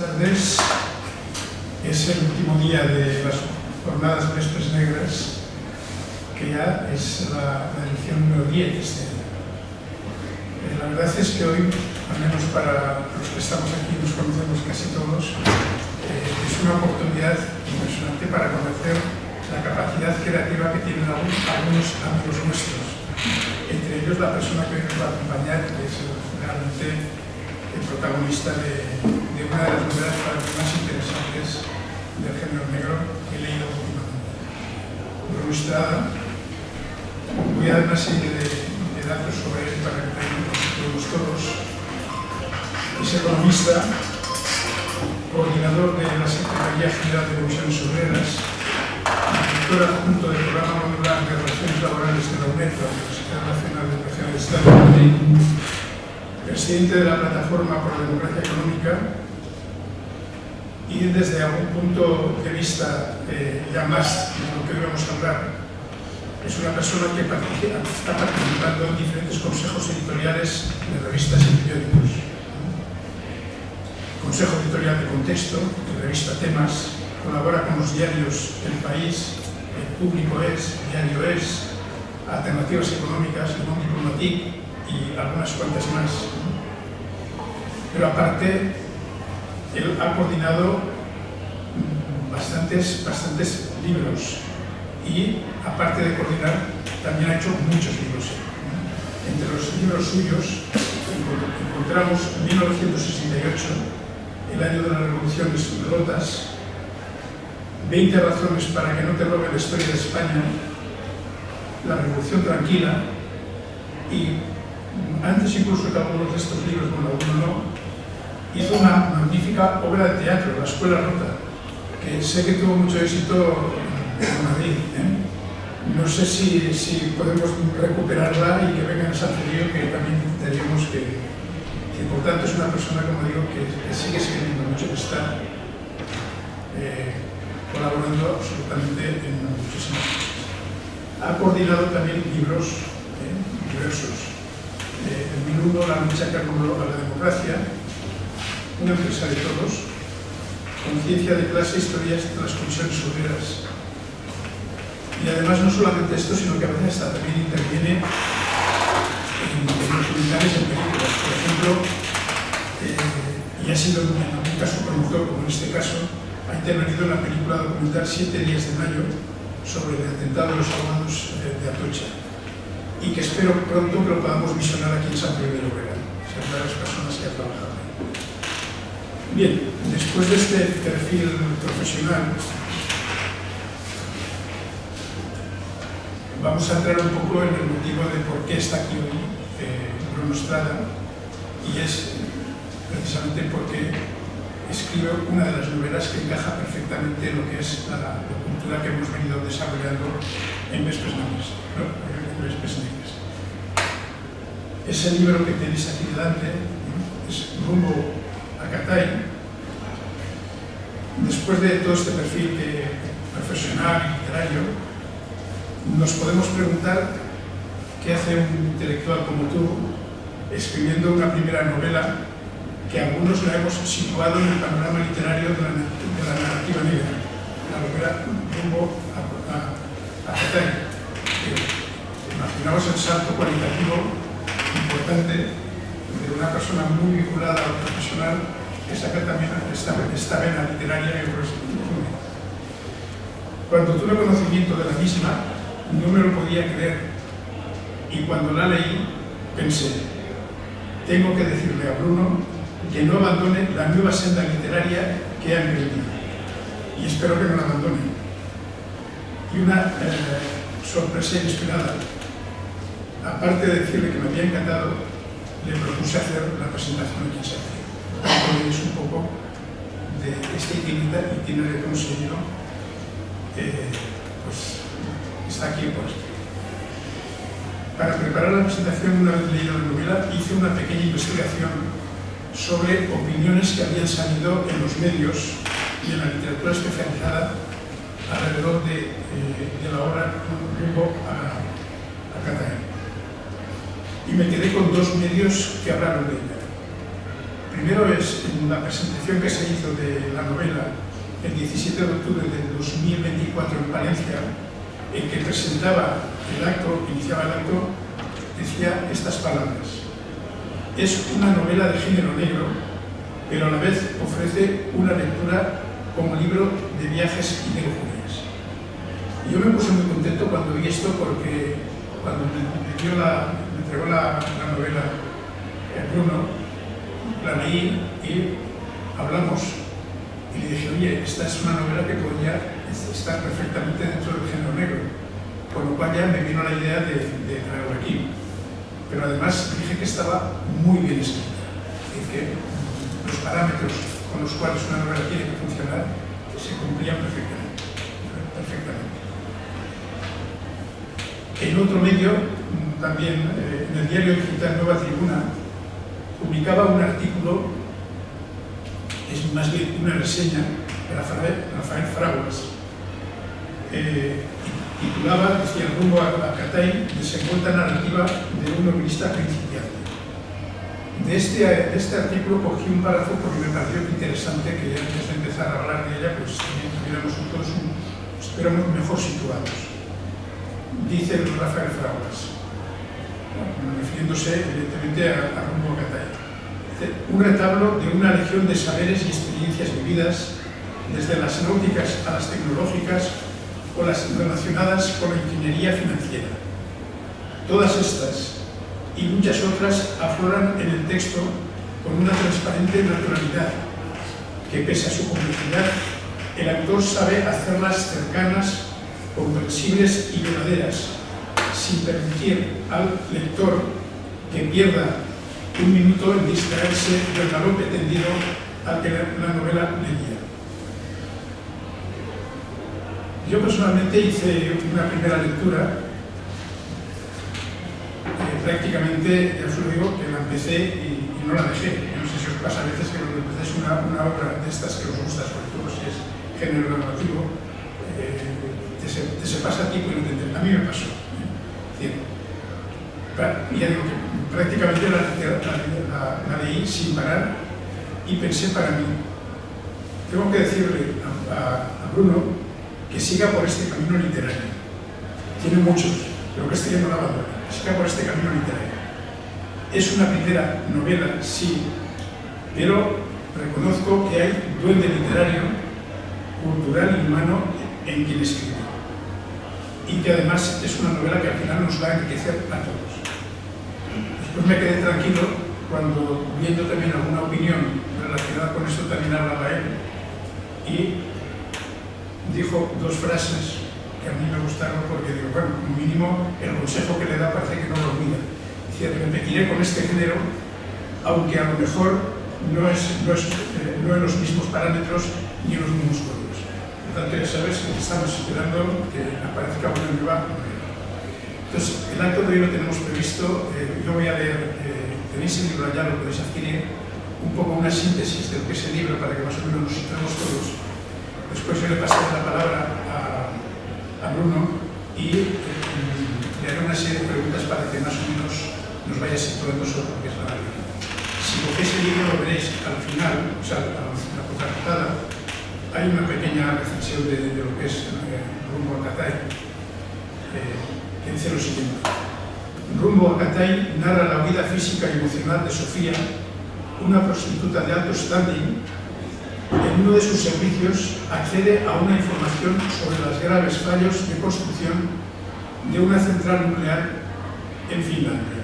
tardes. Es el último día de las jornadas Vespres Negras, que ya es la edición número 10 de este año. La verdad es que hoy, al menos para los que estamos aquí, nos conocemos casi todos, es una oportunidad impresionante para conocer la capacidad creativa que tienen algunos amigos nuestros. Entre ellos la persona que hoy nos va a acompañar, que es realmente el protagonista de una de las novelas para mí más interesantes del género negro que he leído últimamente. Bruno Estrada. Voy a dar una serie de datos sobre él para que tengamos todos. Es economista, coordinador de la Secretaría General de Comisiones Obreras, director adjunto del Programa Modular de Relaciones Laborales de la UNED, la Universidad Nacional de Educación del Estado de Madrid, presidente de la Plataforma por la Democracia Económica, y desde algún punto de vista ya más de lo que hoy vamos a hablar, es una persona que está participando en diferentes consejos editoriales de revistas y periódicos. Consejo Editorial de Contexto, de revista Temas, colabora con los diarios El País, El Público Es, Diario Es, Alternativas Económicas, Le Monde Diplomatique y algunas cuantas más. Pero aparte, él ha coordinado bastantes libros y, aparte de coordinar, también ha hecho muchos libros. Entre los libros suyos encontramos 1968, el año de las revoluciones rotas, 20 razones para que no te roben la historia de España, La Revolución Tranquila, y antes incluso que algunos de estos libros, bueno, alguno no, hizo una magnífica obra de teatro, La Escuela Rota, que sé que tuvo mucho éxito en Madrid. No sé si podemos recuperarla y que venga en San Feliu, que también tendríamos que por tanto es una persona, como digo, que sigue escribiendo mucho, que está colaborando absolutamente en muchísimas cosas. Ha coordinado también libros diversos. El Minuto, La lucha que acumuló a la democracia, Una empresa de todos, Conciencia de clase, Historias de las comisiones obreras. Y además no solamente esto, sino que a veces hasta también interviene en documentales, en películas. Por ejemplo, y ha sido en algún caso productor, como en este caso, ha intervenido en la película documental 7 días de mayo sobre el atentado de los abogados de Atocha, y que espero pronto que lo podamos visionar aquí en San Pedro de Llobregat. Son una de las personas que ha trabajado. Bien, después de este perfil profesional, vamos a entrar un poco en el motivo de por qué está aquí hoy Bruno Estrada, y es precisamente porque escribe una de las novelas que encaja perfectamente en lo que es la cultura que hemos venido desarrollando en Vespres Negras, ¿no? En Vespres Negras. Ese libro que tenéis aquí delante es Rumbo a Catay. Después de todo este perfil profesional y literario, nos podemos preguntar qué hace un intelectual como tú escribiendo una primera novela que algunos la hemos situado en el panorama literario de la narrativa negra, la novela Rumbo a Catay. Imaginaos el salto cualitativo importante de una persona muy vinculada a lo profesional que saca también esta vena literaria que corresponde. Cuando tuve conocimiento de la misma, no me lo podía creer, y cuando la leí pensé, tengo que decirle a Bruno que no abandone la nueva senda literaria que ha emprendido, y espero que no la abandone. Y una sorpresa inesperada, aparte de decirle que me había encantado, le propuse hacer la presentación aquí en San Feliu. Es un poco de este itinerario que hemos seguido, pues está aquí puesto. Para preparar la presentación, una vez leída la novela, hice una pequeña investigación sobre opiniones que habían salido en los medios y en la literatura especializada alrededor de la obra Rumbo a Catay. Y me quedé con dos medios que hablaron de ella. primero es en la presentación que se hizo de la novela el 17 de octubre del 2024 en Valencia, en que presentaba el acto, iniciaba el acto, decía estas palabras: es una novela de género negro, pero a la vez ofrece una lectura como libro de viajes y de lujurias. Y yo me puse muy contento cuando vi esto, porque cuando me entregó la novela Bruno, la leí y hablamos, y le dije: oye, esta es una novela que podría estar perfectamente dentro del género negro, con lo cual ya me vino la idea de traerlo aquí. Pero además dije que estaba muy bien escrita, y que los parámetros con los cuales una novela tiene que funcionar se cumplían perfectamente. En otro medio, también en el diario digital Nueva Tribuna, publicaba un artículo, es más bien una reseña de Rafael Fraguas, titulaba, decía, Rumbo a Catay, desenvuelta narrativa de un novelista principiante. De este artículo cogí un párrafo porque me pareció interesante que ya antes de empezar a hablar de ella, pues estuviéramos mejor situados. Dice Rafael Fraguas, refiriéndose evidentemente a Rumbo a Catay: un retablo de una legión de saberes y experiencias vividas, desde las náuticas a las tecnológicas o las relacionadas con la ingeniería financiera. Todas estas y muchas otras afloran en el texto con una transparente naturalidad que, pese a su complejidad, el autor sabe hacerlas cercanas, comprensibles y verdaderas, sin permitir al lector que pierda un minuto en distraerse del galope tendido al que la novela leía. Yo personalmente hice una primera lectura, prácticamente, ya os lo digo, que la empecé y no la dejé. No sé si os pasa a veces que cuando empezáis una obra de estas que os gusta, sobre todo si es género narrativo, te se pasa a ti por entender. A mí me pasó. Ya digo que prácticamente la leí sin parar y pensé para mí: tengo que decirle a Bruno que siga por este camino literario. Tiene muchos, pero que este ya no la abandone. Que siga por este camino literario. Es una primera novela, sí, pero reconozco que hay duende literario, cultural y humano en quien escribe. Y que además es una novela que al final nos va a enriquecer a todos. Después me quedé tranquilo cuando, viendo también alguna opinión relacionada con esto, también hablaba él y dijo dos frases que a mí me gustaron, porque digo, bueno, como mínimo el consejo que le da parece que no lo olvida. Dice: repetiré con este género, aunque a lo mejor no en los mismos parámetros ni en los mismos códigos. Por tanto, ya sabes que estamos esperando que aparezca una nueva. Entonces, el acto de hoy lo tenemos previsto. Yo voy a leer, tenéis el libro allá, lo podéis adquirir, un poco una síntesis de lo que es el libro para que más o menos nos situemos todos. Después yo le pasaré la palabra a Bruno y le haré una serie de preguntas para que más o menos nos vaya situando sobre lo que es la novela. Si cogéis el libro lo veréis al final, o sea, a la contraportada, hay una pequeña recensión de lo que es Rumbo a Catay, que dice lo siguiente: Rumbo a Catay narra la vida física y emocional de Sofía, una prostituta de alto standing. En uno de sus servicios accede a una información sobre los graves fallos de construcción de una central nuclear en Finlandia.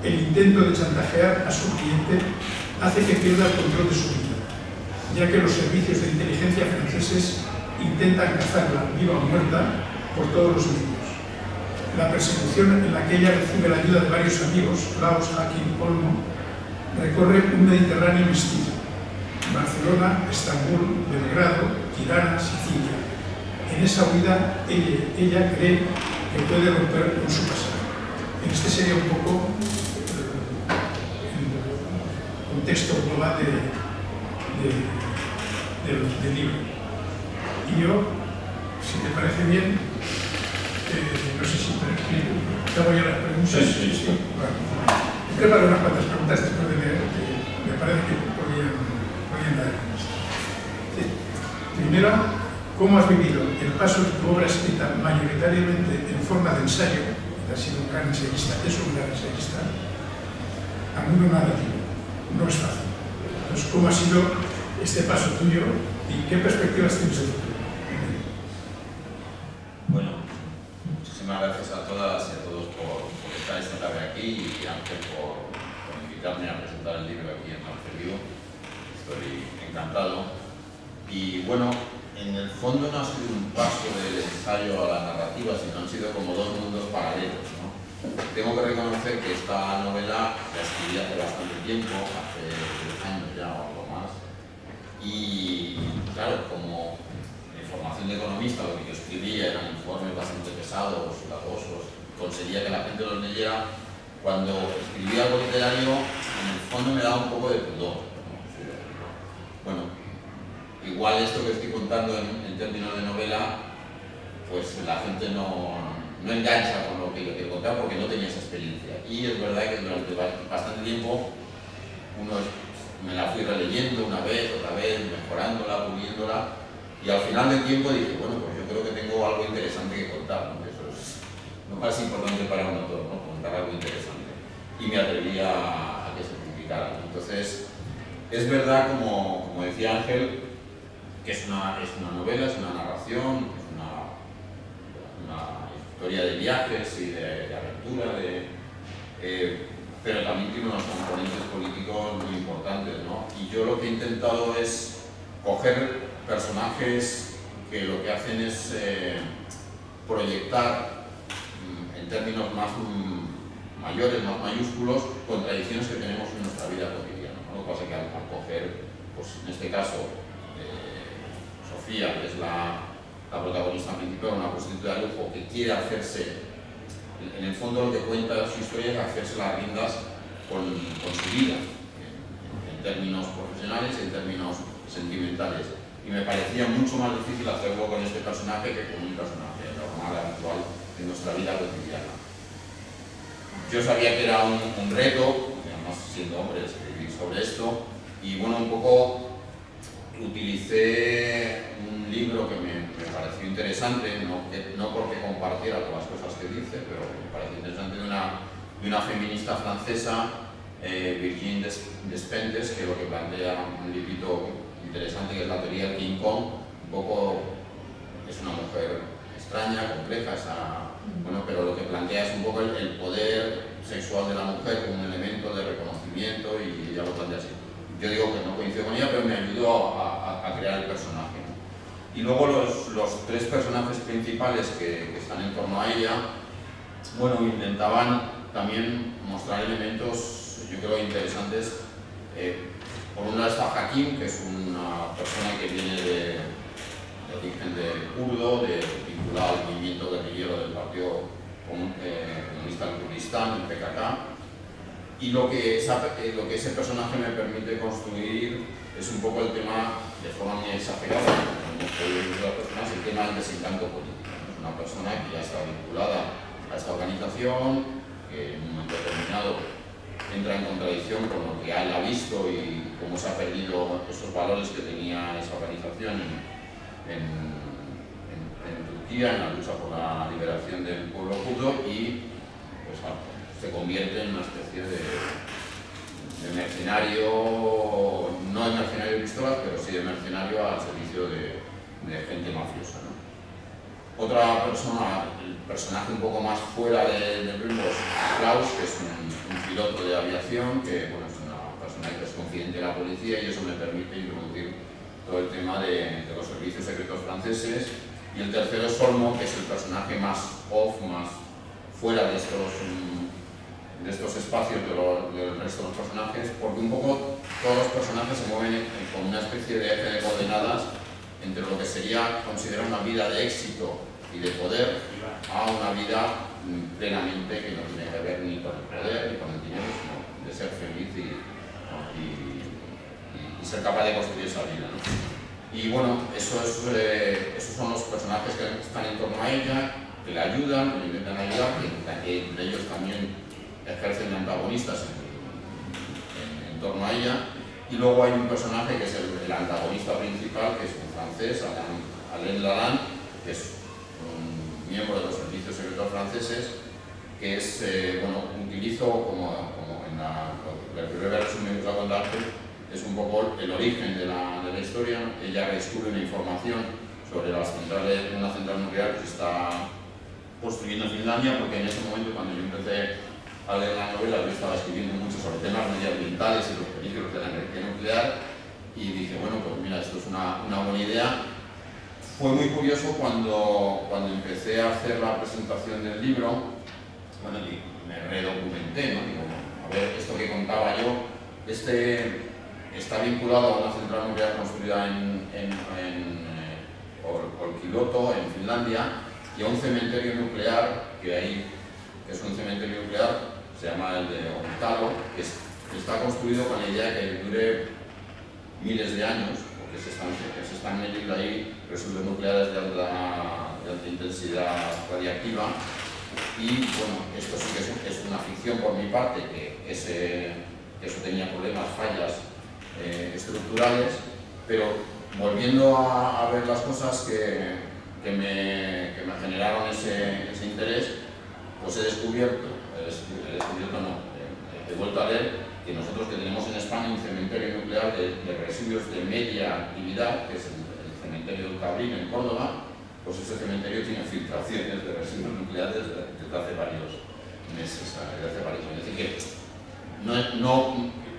El intento de chantajear a su cliente hace que pierda el control de su vida, ya que los servicios de inteligencia franceses intentan cazarla viva o muerta por todos los medios. La persecución, en la que ella recibe la ayuda de varios amigos, Klaus, Hakim y Olmo, recorre un Mediterráneo mestizo: Barcelona, Estambul, Belgrado, Tirana, Sicilia. En esa huida, ella cree que puede romper con su pasado. Este sería un poco el contexto global del libro. Y yo, si te parece bien, no sé si te voy a las preguntas. Sí. Bueno, he preparado unas cuantas preguntas después de leer. parece que podían dar con esto. Primero, ¿cómo has vivido el paso de tu obra escrita mayoritariamente en forma de ensayo? Has sido un gran ensayista, es un gran ensayista, a mundo narrativo. No es fácil. Entonces, ¿cómo ha sido este paso tuyo y qué perspectivas tienes de futuro? Bueno, muchísimas gracias a todas y a todos por estar esta tarde aquí y Ángel por invitarme a presentar el libro aquí en Ángel Vivo. Estoy encantado. Y bueno, en el fondo no ha sido un paso del ensayo a la narrativa, sino han sido como dos mundos paralelos, ¿no? Tengo que reconocer que esta novela la escribí hace bastante tiempo, hace 10 años ya o algo más, y claro, como mi formación de economista, lo que yo escribía eran informes bastante pesados, lagosos, conseguía que la gente los leyera. Cuando escribía algo literario, en el fondo me daba un poco de pudor, ¿no? Bueno, igual esto que estoy contando en términos de novela, pues la gente no engancha con lo que yo quiero contar porque no tenía esa experiencia. Y es verdad que durante bastante tiempo me la fui releyendo una vez, otra vez, mejorándola, puliéndola, y al final del tiempo dije, bueno, pues yo creo que tengo algo interesante que contar, ¿no? Eso es lo más importante para un autor, ¿no? Contar algo interesante. Y me atreví a que se publicara. Entonces, es verdad, como decía Ángel, que es una novela, es una narración, es una historia de viajes y de aventura, pero también tiene unos componentes políticos muy importantes, ¿no? Y yo lo que he intentado es coger personajes que lo que hacen es proyectar en términos más mayores, más mayúsculos, contradicciones que tenemos en nuestra vida cotidiana, ¿no? Lo que pasa es que al coger, pues en este caso, Sofía, que es la protagonista principal, una prostituta de lujo que quiere hacerse, en el fondo lo que cuenta su historia es hacerse las riendas con su vida, en términos profesionales y en términos sentimentales. Y me parecía mucho más difícil hacerlo con este personaje que con un personaje normal, habitual de nuestra vida cotidiana. Yo sabía que era un reto, además siendo hombre, escribir sobre esto, y bueno, un poco utilicé un libro que me pareció interesante, no porque compartiera todas las cosas que dice, pero me pareció interesante, de una feminista francesa, Virginie Despentes, que lo que plantea un librito interesante que es la teoría del King Kong. Un poco es una mujer extraña, compleja, bueno, pero lo que plantea es un poco el poder sexual de la mujer como un elemento de reconocimiento, y ella lo plantea así. Yo digo que no coincido con ella, pero me ayudó a crear el personaje. Y luego los tres personajes principales que están en torno a ella, bueno, intentaban también mostrar elementos, yo creo, interesantes. Por un lado está Hakim, que es una persona que viene de origen kurdo, vinculado al movimiento guerrillero del Partido Comunista del Kurdistán, el PKK. Y lo que ese personaje me permite construir es un poco el tema, de forma muy exagerada, como podido decir las personas, el tema del desencanto político. Es una persona que ya está vinculada a esta organización, que en un momento determinado entra en contradicción con lo que él ha visto y cómo se ha perdido esos valores que tenía esa organización en Turquía, en la lucha por la liberación del pueblo kurdo, y pues, se convierte en una especie de mercenario, no de mercenario de pistolas, pero sí de mercenario al servicio de gente mafiosa, ¿no? Otra persona, el personaje un poco más fuera del grupo, es Klaus, que es un piloto de aviación, que bueno, es una persona que es confidente de la policía, y eso me permite introducir todo el tema de los servicios secretos franceses. Y el tercero es Solmo, que es el personaje más off, más fuera de estos espacios del resto de los personajes, porque un poco todos los personajes se mueven con una especie de eje de coordenadas entre lo que sería considerar una vida de éxito y de poder a una vida plenamente que no tiene que ver ni con el poder ni con el dinero, sino de ser feliz y ser capaz de construir esa vida, ¿no? Y bueno, esos son los personajes que están en torno a ella, que le ayudan, que le intentan ayudar, que entre ellos también ejercen de antagonistas en torno a ella. Y luego hay un personaje que es el antagonista principal, que es un francés, Alain Lalanne, que es un miembro de los servicios secretos franceses, que es, bueno, utilizo como en la primera resumen que os voy a contar, es un poco el origen de la historia. Ella descubre una información sobre una central nuclear que se está construyendo en Finlandia, porque en ese momento, cuando yo empecé a leer la novela, yo estaba escribiendo mucho sobre temas medioambientales y los peligros de la energía nuclear, y dije, bueno, pues mira, esto es una buena idea. Fue muy curioso cuando empecé a hacer la presentación del libro. Bueno, y me redocumenté, ¿no? Digo, a ver, esto que contaba yo, está vinculado a una central nuclear construida en Olkiluoto, en Finlandia, y a un cementerio nuclear que es un cementerio nuclear, se llama el de Ohtalo, que está construido con la idea de que dure miles de años, porque se están metiendo ahí residuos nucleares de alta intensidad radiactiva. Y bueno, esto sí que es una ficción por mi parte, que eso tenía problemas, fallas estructurales, pero volviendo a ver las cosas que me generaron ese interés, pues he vuelto a leer que nosotros que tenemos en España un cementerio nuclear de residuos de media actividad, que es el cementerio del Cabrín en Córdoba, pues ese cementerio tiene filtraciones de residuos nucleares desde hace varios meses, desde hace varios años. Es decir,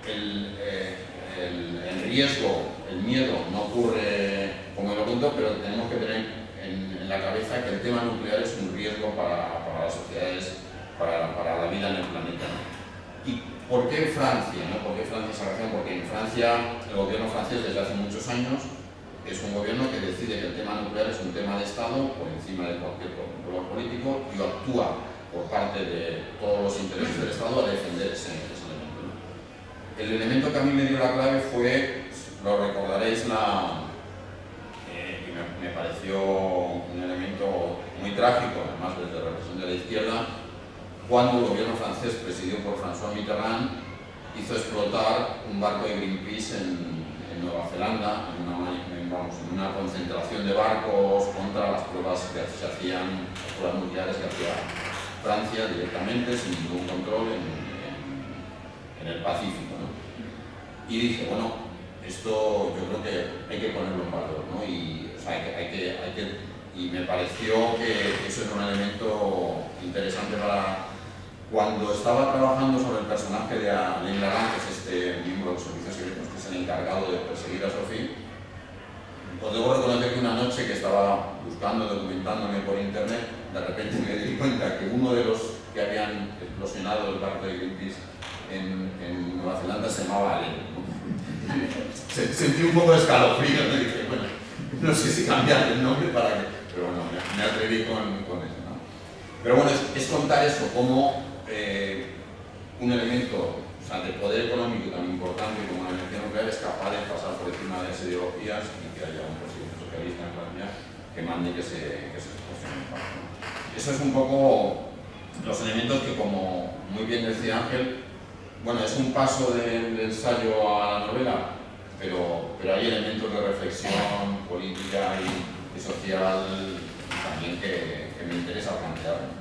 que el riesgo, el miedo no ocurre como lo cuento, pero tenemos que tener en la cabeza que el tema nuclear es un riesgo para las sociedades, para la vida en el planeta. ¿Y por qué Francia? ¿No? ¿Por qué Francia esa región? Porque en Francia, el gobierno francés desde hace muchos años es un gobierno que decide que el tema nuclear es un tema de Estado por encima de cualquier color político y actúa por parte de todos los intereses del Estado a defender ese elemento, ¿no? El elemento que a mí me dio la clave fue, lo recordaréis, que me pareció un elemento muy trágico, además desde la represión de la izquierda, cuando el gobierno francés, presidido por François Mitterrand, hizo explotar un barco de Greenpeace en Nueva Zelanda, en una concentración de barcos contra las pruebas que se hacían, las pruebas nucleares que hacía Francia directamente, sin ningún control, en el Pacífico, ¿no? Y dije, bueno, esto yo creo que hay que ponerlo en valor, ¿no? Y, o sea, y me pareció que eso era un elemento interesante para... Cuando estaba trabajando sobre el personaje de Alain Lalanne, que es este miembro de los servicios secretos, que es el encargado de perseguir a Sophie, os debo reconocer que una noche que estaba buscando, documentándome por internet, de repente me di cuenta que uno de los que habían explosionado el barco de Greenpeace en Nueva Zelanda se llamaba Alain. Sentí un poco de escalofrío, ¿no? Y dije, bueno, no sé si cambiar el nombre para que... Pero bueno, me atreví con eso, ¿no? Pero bueno, es contar eso, como un elemento, o sea, de poder económico tan importante como la energía nuclear es capaz de pasar por encima de las ideologías y que haya un presidente socialista en Francia que mande que se expresione en paz, ¿no? Eso es un poco los elementos que, como muy bien decía Ángel, bueno, es un paso del ensayo a la novela, pero hay elementos de reflexión política y social también que me interesa plantear.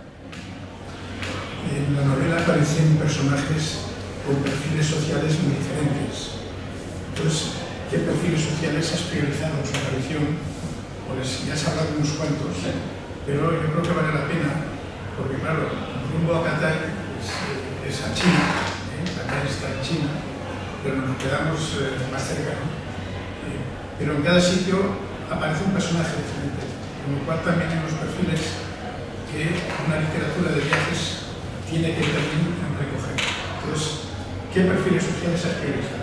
En la novela aparecen personajes con perfiles sociales muy diferentes. Entonces, ¿qué perfiles sociales has priorizado en su aparición? Pues ya has hablado de unos cuantos, pero yo creo que vale la pena, porque claro, rumbo a Qatar es a China, Qatar está en China, pero nos quedamos más cerca, ¿no? Pero en cada sitio aparece un personaje diferente, con lo cual también hay unos perfiles que una literatura de viajes tiene que también recoger. Entonces, ¿qué perfiles sociales has priorizado?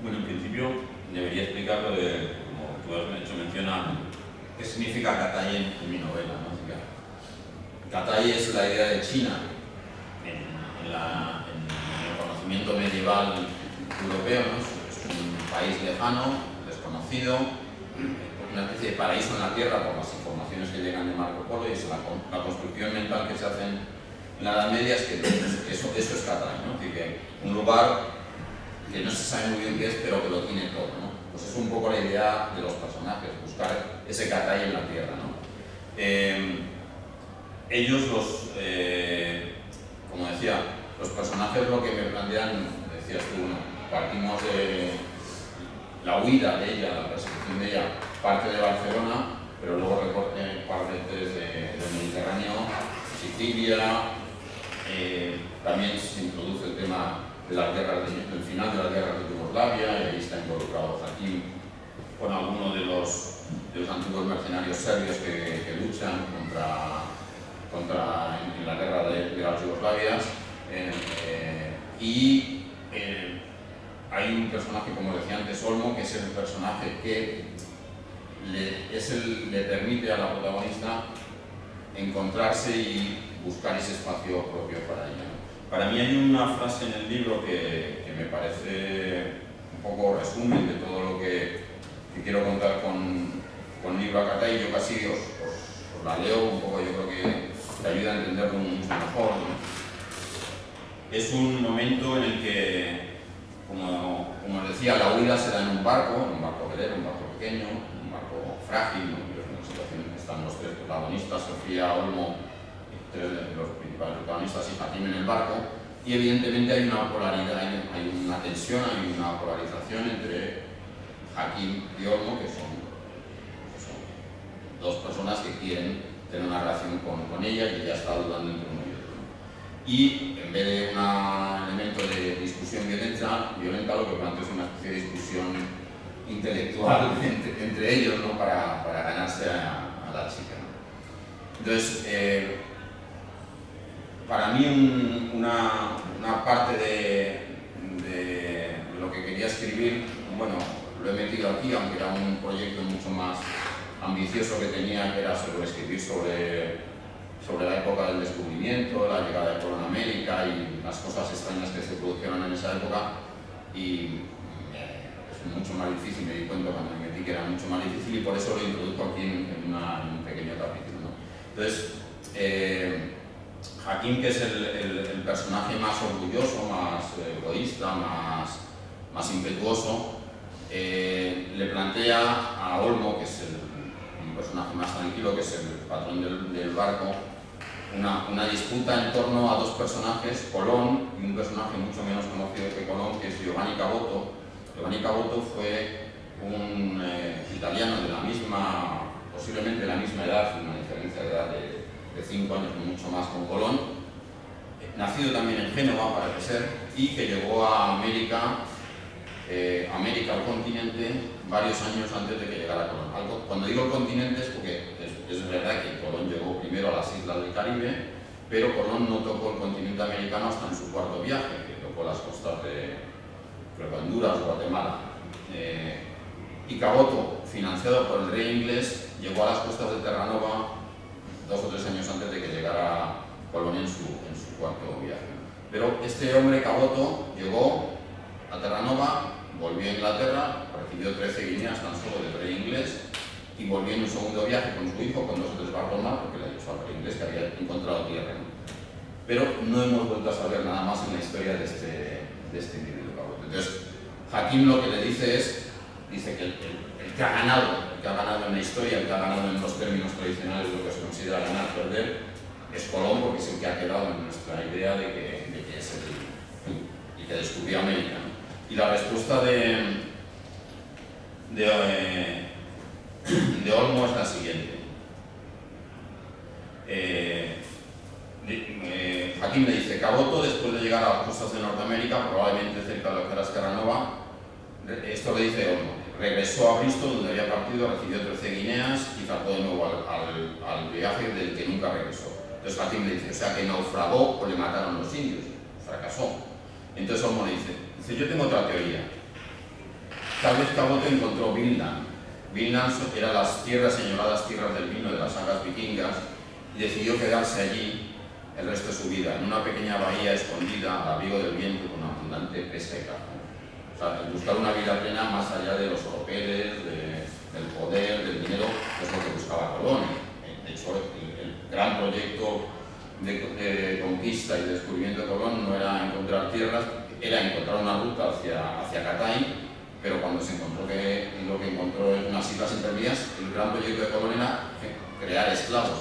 Bueno, en principio debería explicar lo de, como tú has hecho mención, qué significa Katai en mi novela, ¿no? Katai es la idea de China en el conocimiento medieval europeo, ¿no? Es un país lejano, desconocido, una especie de paraíso en la tierra por las informaciones que llegan de Marco Polo, y es la construcción mental que se hace en la Edad Media, es que eso es Katai, ¿no? Es decir, que un lugar que no se sabe muy bien qué es, pero que lo tiene todo, ¿no? Pues es un poco la idea de los personajes, buscar ese Cathay en la Tierra, ¿no? Ellos, como decía, los personajes lo que me plantean, decías tú, ¿no? Partimos de la huida de ella, la persecución de ella, parte de Barcelona, pero luego recorre partes del Mediterráneo, Sicilia, también se introduce el tema de las guerras, del final de las guerras de Yugoslavia, y ahí está involucrado Hakim con algunos de los antiguos mercenarios serbios que luchan en la guerra de las Yugoslavias. Hay un personaje, como decía antes, Olmo, que es el personaje que le permite a la protagonista encontrarse y buscar ese espacio propio para ella. Para mí hay una frase en el libro que me parece un poco resumen de todo lo que quiero contar con Libro a Cathay. Yo casi os la leo un poco, yo creo que te ayuda a entenderlo mucho mejor, ¿no? Es un momento en el que, como os decía, la huida se da en un barco velero, un barco pequeño, un barco frágil, ¿no? En una situación en que están los tres protagonistas, Sofía, Olmo, tres de los principales protagonistas, y Hakim en el barco, y evidentemente hay una polaridad, hay una tensión, hay una polarización entre Hakim y Olmo, que son dos personas que quieren tener una relación con ella, y ella está dudando entre uno y otro, ¿no? Y en vez de un elemento de discusión violenta, lo que plantea es una especie de discusión intelectual entre ellos, ¿no? para ganarse a la chica, ¿no? Entonces, para mí una parte de lo que quería escribir, bueno, lo he metido aquí, aunque era un proyecto mucho más ambicioso que tenía, que era escribir sobre la época del descubrimiento, la llegada de Colón a América y las cosas extrañas que se produjeron en esa época, y es mucho más difícil, me di cuenta cuando me metí que era mucho más difícil, y por eso lo introduzco aquí en un pequeño capítulo, ¿no? Entonces, Hakim, que es el personaje más orgulloso, más egoísta, más impetuoso, le plantea a Olmo, que es un personaje más tranquilo, que es el patrón del barco, una disputa en torno a dos personajes, Colón y un personaje mucho menos conocido que Colón, que es Giovanni Caboto. Giovanni Caboto fue un italiano de la misma, posiblemente la misma edad, una diferencia de edad de 5 años, mucho más con Colón, nacido también en Génova, parece ser, y que llegó a América, al continente, varios años antes de que llegara Colón. Cuando digo el continente es porque es verdad que Colón llegó primero a las islas del Caribe, pero Colón no tocó el continente americano hasta en su cuarto viaje, que tocó las costas de Honduras, Guatemala. Y Caboto, financiado por el rey inglés, llegó a las costas de Terranova 2 o 3 años antes de que llegara Colón en su cuarto viaje. Pero este hombre, Caboto, llegó a Terranova, volvió a Inglaterra, recibió 13 guineas tan solo del rey inglés, y volvió en un segundo viaje con su hijo, con 2 o 3 barcos más, porque le ha dicho al rey inglés que había encontrado tierra, ¿no? Pero no hemos vuelto a saber nada más en la historia de este individuo, Caboto. Entonces, Hakim lo que le dice que el que ha ganado en la historia, el que ha ganado en los términos tradicionales de lo que se considera ganar, perder, es Colón, porque es el que ha quedado en nuestra idea de que es el que descubrió América, ¿no? Y la respuesta de Olmo es la siguiente. Hakim le dice: Caboto, después de llegar a las costas de Norteamérica, probablemente cerca de lo que era Terranova, esto le dice Olmo, regresó a Bristol, donde había partido, recibió 13 guineas y zarpó de nuevo al viaje del que nunca regresó. Entonces Hakim le dice, o sea, que naufragó o le mataron los indios, fracasó. Entonces Olmo le dice, yo tengo otra teoría. Tal vez Caboto encontró Vinland. Vinland eran las señaladas tierras del vino de las sagas vikingas, y decidió quedarse allí el resto de su vida, en una pequeña bahía escondida al abrigo del viento con abundante pesca y caza. O sea, el buscar una vida plena más allá de los oropeles, del poder, del dinero, es lo que buscaba Colón. De hecho, el gran proyecto de conquista y descubrimiento de Colón no era encontrar tierras, era encontrar una ruta hacia lo que encontró en unas islas intermedias, el gran proyecto de Colón era crear esclavos,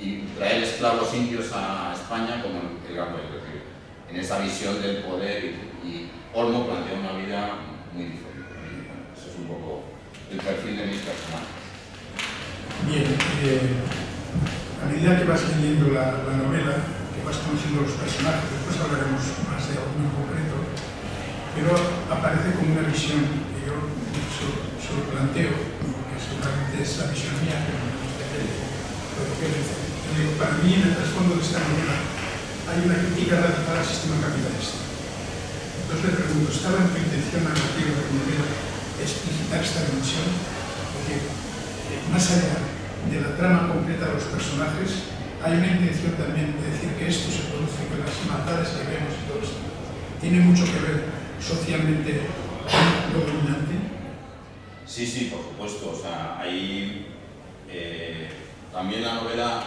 y traer esclavos indios a España como el gran proyecto. Es decir, en esa visión del poder, y Olmo plantea una vida muy diferente. Bueno, eso es un poco el perfil de mis personajes. Bien, a medida que vas leyendo la novela, que vas conociendo los personajes, después hablaremos más de alguno en concreto, pero aparece como una visión que yo solo planteo, porque seguramente es la visión mía, pero para mí en el trasfondo de esta novela hay una crítica radical al sistema capitalista. Entonces le pregunto, ¿estaba en tu intención narrativa de la novela explicitar esta dimensión? Porque más allá de la trama completa de los personajes, hay una intención también de decir que esto se produce, que las maldades que vemos y todo esto tiene mucho que ver socialmente con lo dominante. Sí, por supuesto. O sea, ahí también la novela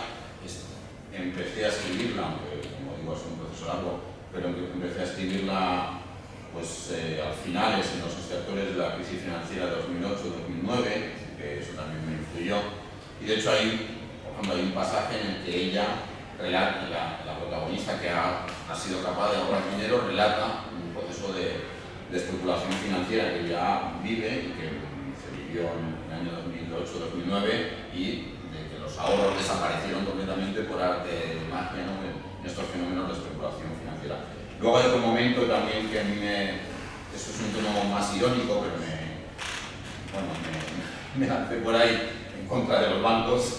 empecé a escribirla, aunque como digo es un proceso largo, pero empecé a escribirla pues a finales, en los extractores de la crisis financiera de 2008-2009, que eso también me influyó. Y de hecho por ejemplo, hay un pasaje en el que ella relata, la protagonista que ha sido capaz de ahorrar dinero, relata un proceso de especulación financiera que ya vive y que se vivió en el año 2008-2009, y de que los ahorros desaparecieron completamente por arte de magia, ¿no?, en estos fenómenos de especulación financiera. Luego hay otro momento también que a mí eso es un tono más irónico, pero me lancé por ahí en contra de los bancos,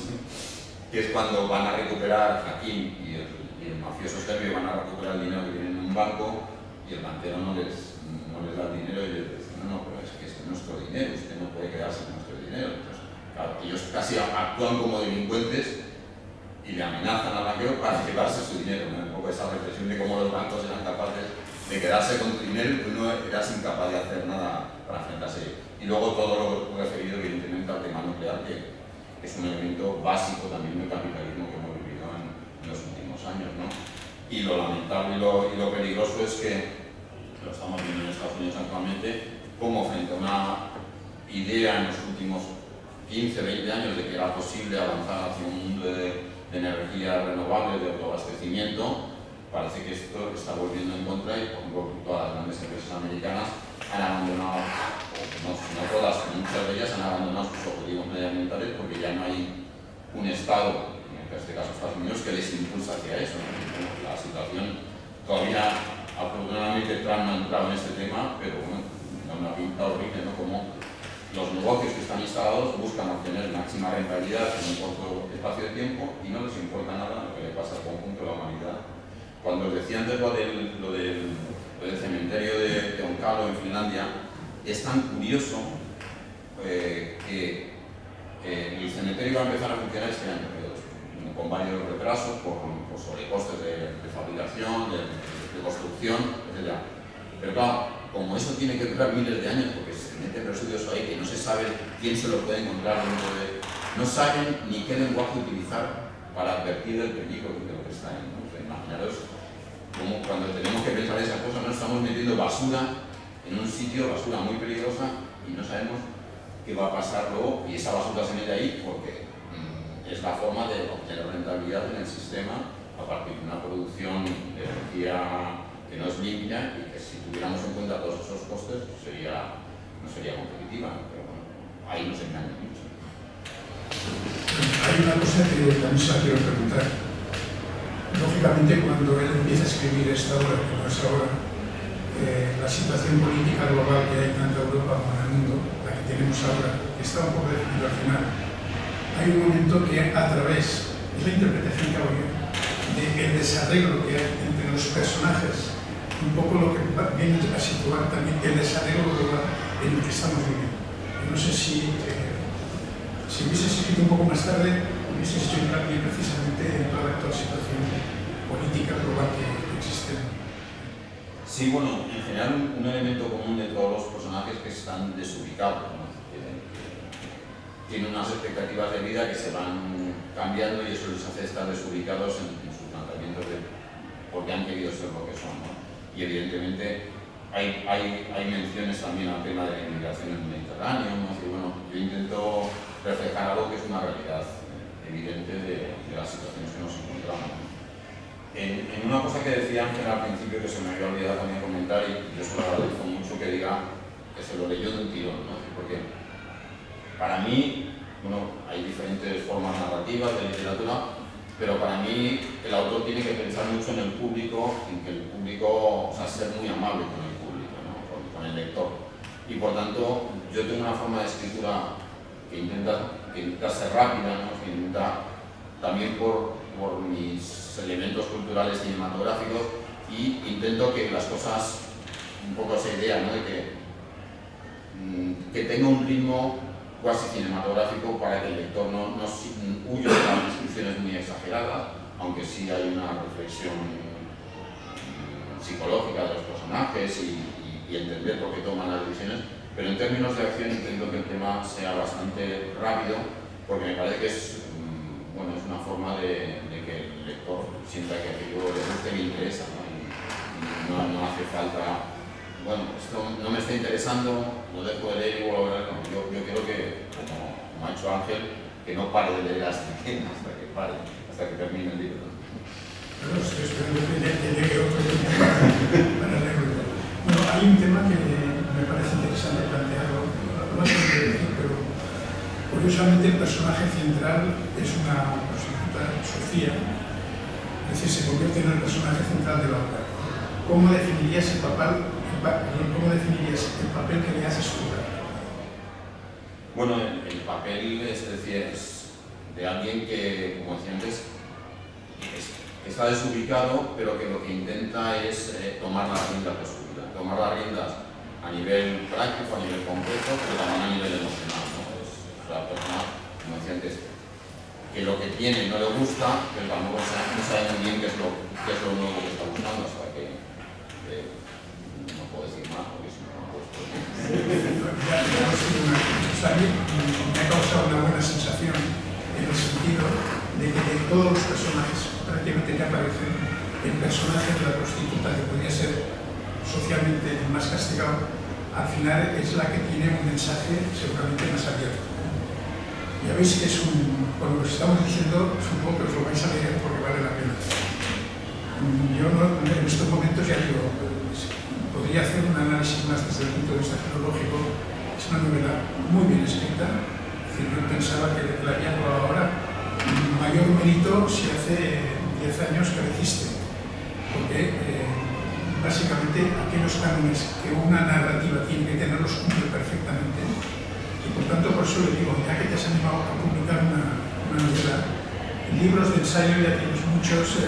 que es cuando van a recuperar Joaquín y el mafioso serbio van a recuperar el dinero que tienen en un banco, y el banquero no les da el dinero, y ellos dicen, no, pero es que es nuestro dinero, usted no puede quedarse con nuestro dinero. Entonces, claro, ellos casi actúan como delincuentes y le amenazan al banquero para llevarse su dinero, ¿no? Un poco esa reflexión de cómo los bancos eran capaces de quedarse con tu dinero y tú no eras incapaz de hacer nada para enfrentarse. Y luego todo lo referido evidentemente al tema nuclear, que es un elemento básico también del capitalismo que hemos vivido en los últimos años, ¿no? Y lo lamentable y lo peligroso es que lo estamos viendo en Estados Unidos actualmente, como frente a una idea en los últimos 15-20 años de que era posible avanzar hacia un mundo de energía renovable, de autoabastecimiento, parece que esto está volviendo en contra, y por ejemplo todas las grandes empresas americanas han abandonado, no todas, pero muchas de ellas han abandonado sus objetivos medioambientales porque ya no hay un Estado, en este caso Estados Unidos, que les impulsa hacia eso, ¿no? La situación todavía, afortunadamente Trump no ha entrado en este tema, pero bueno, da una pinta horrible, ¿no? Como los negocios que están instalados buscan obtener máxima rentabilidad en un corto espacio de tiempo y no les importa nada lo que le pasa al conjunto de la humanidad. Cuando os decía antes lo del cementerio de Onkalo en Finlandia, es tan curioso que el cementerio va a empezar a funcionar este año, con varios retrasos por sobrecostes de fabricación, de construcción, etc. Pero claro, como eso tiene que durar miles de años, porque se meten residuos ahí que no se sabe quién se lo puede encontrar dentro de... No saben ni qué lenguaje utilizar para advertir del peligro de lo que está ahí, ¿no? O sea, imaginaros cómo cuando tenemos que pensar esas cosas, no estamos metiendo basura en un sitio, basura muy peligrosa, y no sabemos qué va a pasar luego, y esa basura se mete ahí porque es la forma de obtener rentabilidad en el sistema a partir de una producción de energía que no es limpia, y que si tuviéramos en cuenta todos esos costes no sería competitiva, ¿no? Pero bueno, ahí nos engañan mucho. Hay una cosa que también se la quiero preguntar. Lógicamente, cuando él empieza a escribir esta obra, que no es ahora, la situación política global que hay tanto en Europa como en el mundo, la que tenemos ahora, que está un poco definida al final, hay un momento que a través, es la interpretación que hago yo, del desarreglo que hay entre los personajes, un poco lo que viene a situar también el desarreglo global en el que estamos viviendo. Yo no sé si hubieses escrito un poco más tarde, hubieses hecho hincapié precisamente en toda la actual situación política global que existe. Sí, bueno, en general un elemento común de todos los personajes que están desubicados, ¿no? Tienen unas expectativas de vida que se van cambiando, y eso les hace estar desubicados en sus planteamientos de por qué han querido ser lo que son, ¿no? Y evidentemente hay menciones también al tema de la inmigración en el Mediterráneo, ¿no? Y bueno, yo intento reflejar algo que es una realidad evidente de las situaciones que nos encontramos. En una cosa que decía Ángel al principio, que se me había olvidado también comentar, y yo se lo agradezco mucho que diga que se lo leyó de un tirón, ¿no? Porque para mí, bueno, hay diferentes formas narrativas de literatura, pero para mí el autor tiene que pensar mucho en el público, en que el público, o sea, ser muy amable con el público, ¿no? con el lector. Y por tanto, yo tengo una forma de escritura que intenta ser rápida, ¿no? Que intenta, también por mis elementos culturales cinematográficos, y intento que las cosas, un poco esa idea, ¿no? De que tenga un ritmo cuasi cinematográfico para que el lector no huya de las descripciones muy exageradas, aunque sí hay una reflexión psicológica de los personajes y entender por qué toman las decisiones, pero en términos de acción intento que el tema sea bastante rápido, porque me parece que es, bueno, es una forma de que el lector sienta que aquello le gusta y le interesa, ¿no? Y no hace falta, bueno, esto no me está interesando, lo dejo de leer y vuelvo a leerlo. Yo quiero que, como ha hecho Ángel, que no pare de leer hasta que termine el libro. Bueno, estoy esperando que llegue otro para leerlo. Bueno, hay un tema que me parece interesante plantearlo, no sé qué decir, pero curiosamente el personaje central es una prostituta, Sofía, es decir, se convierte en el personaje central de la obra. ¿Cómo definirías el papel que le haces tú? Bueno, el papel es decir, es de alguien que, como decía antes, está desubicado, pero que lo que intenta es tomar las riendas de su vida, tomar las riendas a nivel práctico, a nivel concreto, pero también a nivel emocional, ¿no? Es la persona, como decía antes, que lo que tiene no le gusta, pero tampoco no sabe muy bien qué es lo nuevo que está buscando, hasta que no puedo decir más, porque si no puedo decir. Me ha causado una buena sensación en el sentido de que de todos los personajes prácticamente que aparecen, el personaje de la prostituta, que podría ser socialmente el más castigado, al final es la que tiene un mensaje seguramente más abierto. Ya veis que con lo que os estamos diciendo, supongo que os lo vais a leer porque vale la pena. Yo no, en estos momentos ya digo, podría hacer un análisis más desde el punto de vista filológico. Es una novela muy bien escrita. Es decir, yo pensaba que la había probado ahora mayor mérito si hace 10 años que lo hiciste, porque básicamente aquellos cánones que una narrativa tiene que tener los cumple perfectamente, y por tanto por eso le digo, ya que te has animado a publicar una novela, libros de ensayo ya tienes muchos,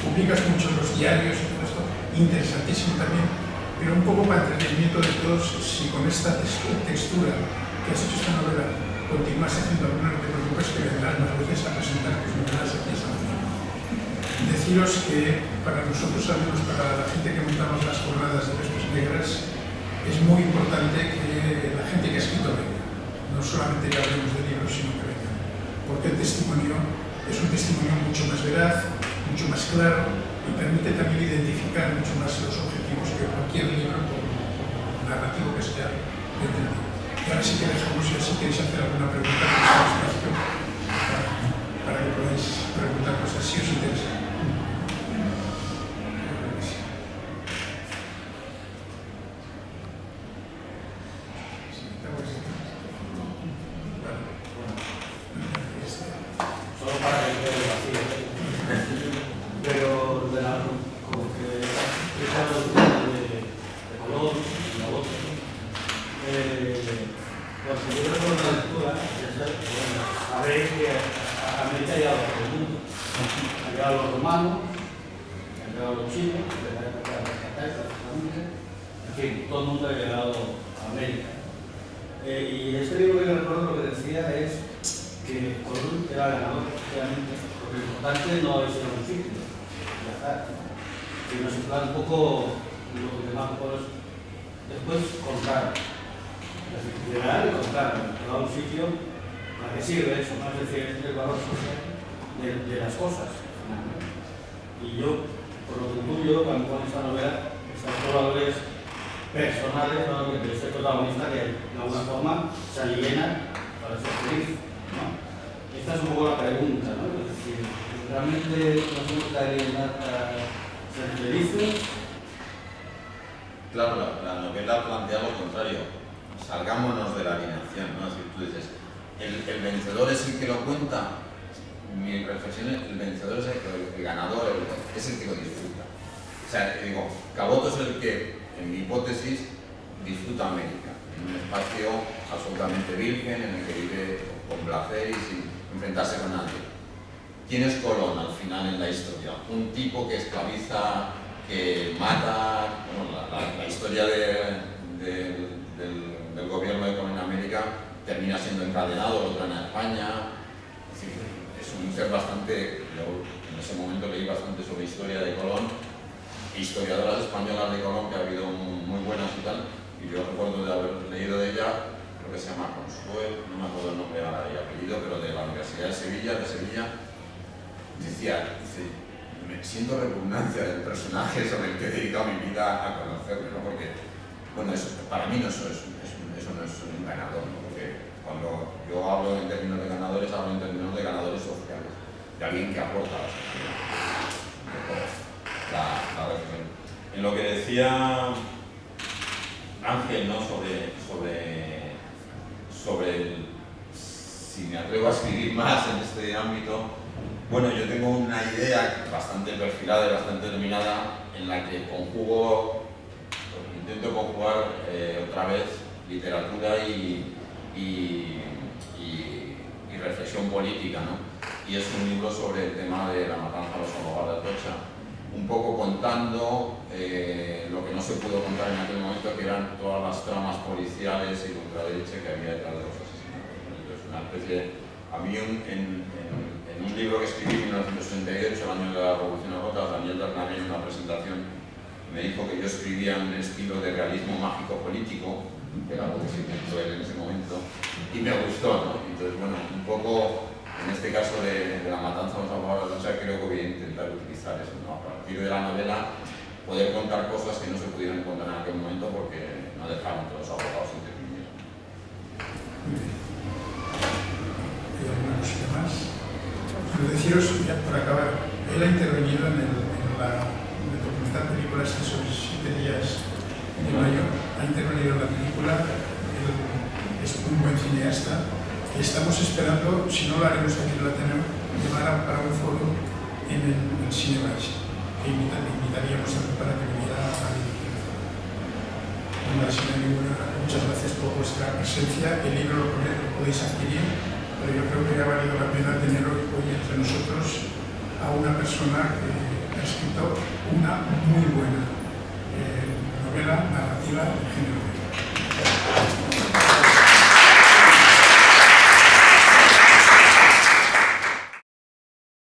publicas muchos los diarios y todo esto, interesantísimo también, pero un poco para entretenimiento de todos, si con esta textura que has hecho esta novela continúas haciendo alguna, no te preocupes que vendrás más veces a presentar tus novelas aquí esta mañana. Deciros que para nosotros, amigos, para la gente que montamos las jornadas de Vespes Negras, es muy importante que la gente que ha escrito venga. No solamente que hablemos de libros, sino que venga. Porque el testimonio es un testimonio mucho más veraz, mucho más claro, y permite también identificar mucho más los objetivos que cualquier libro, por narrativo que sea, pretende. Y ahora sí que dejamos, si queréis hacer alguna pregunta, para que podáis preguntar cosas si os interesa. Solo para que quede vacío. Pero de la, como que de color y la voz. Porque yo recuerdo la lectura, sabéis que América ha llegado a todo el mundo. Ha llegado a los romanos, ha llegado a los chinos, de la época de los catalanes, en fin, todo el mundo ha llegado a América. Y este libro que yo recuerdo lo que decía es que Colón era ganador, obviamente, porque lo importante no es ir a un sitio, ya está, sino situar un poco lo que demás puedes después contar. Generar y contar, a un sitio para que sirve eso, ¿no? Es decir, el valor social de las cosas. Y yo, por lo que intuyo, cuando con esta novela, estos valores personales, ¿no? De este protagonista que de alguna forma se aliena para ser feliz, ¿no? Esta es un poco la pregunta, ¿no? Es decir, ¿realmente nos hemos de alienar para ser felices? Claro, la novela plantea lo contrario. Salgámonos de la alienación, ¿no? Es decir, tú dices, el vencedor es el que lo cuenta. Mi reflexión es, el vencedor es el ganador, es el que lo disfruta. O sea, digo, Caboto es el que, en mi hipótesis, disfruta América, en un espacio absolutamente virgen, en el que vive con placer y sin enfrentarse con nadie. ¿Quién es Colón al final en la historia? Un tipo que esclaviza, que mata. Bueno, la historia del gobierno de Colón en América termina siendo encadenado, lo traen a España. Es un ser bastante. Yo en ese momento leí bastante sobre historia de Colón, historiadoras españolas de Colón que ha habido muy buenas y tal, y yo recuerdo de haber leído de ella, creo que se llama Consuelo, no me acuerdo el nombre y apellido, pero de la Universidad de Sevilla, dice, me siento repugnancia del personaje sobre el que he dedicado mi vida a conocerlo, ¿no? Porque, bueno, para mí eso no es un ganador, ¿no? Porque cuando yo hablo en términos de ganadores, hablo en términos de ganadores sociales, de alguien que aporta a la sociedad. La reflexión. En lo que decía Ángel, ¿no? sobre si me atrevo a escribir más en este ámbito. Bueno, yo tengo una idea bastante perfilada y bastante determinada en la que intento conjugar otra vez literatura y reflexión política, ¿no? Y es un libro sobre el tema de la matanza de los abogados de Atocha, un poco contando lo que no se pudo contar en aquel momento, que eran todas las tramas policiales y de ultraderecha que había detrás de los asesinatos. Entonces, una especie a mí en un libro que escribí en 1968, el año de la Revolución Rota, Daniel Bernabé, en una presentación, me dijo que yo escribía en un estilo de realismo mágico político, que era algo que se inventó él en ese momento, y me gustó, ¿no? Entonces, bueno, un poco en este caso de la matanza de los abogados de Atocha, creo que voy a intentar utilizar eso, ¿no? A partir de la novela, poder contar cosas que no se pudieron contar en aquel momento porque no dejaron que los abogados intervinieran. ¿Hay alguna cosita más? Deciros, ya por acabar, él ha intervenido en el documental película sobre 7 días de mayo, ha intervenido en la película, él es un buen cineasta, y estamos esperando, si no lo haremos aquí en el Ateneo, llevar para un foro en el Cinebaix, que invitaríamos también para que viniera a dirigir. Muchas gracias por vuestra presencia, el libro lo podéis adquirir, pero yo creo que ha valido la pena tener hoy entre nosotros a una persona que ha escrito una muy buena novela narrativa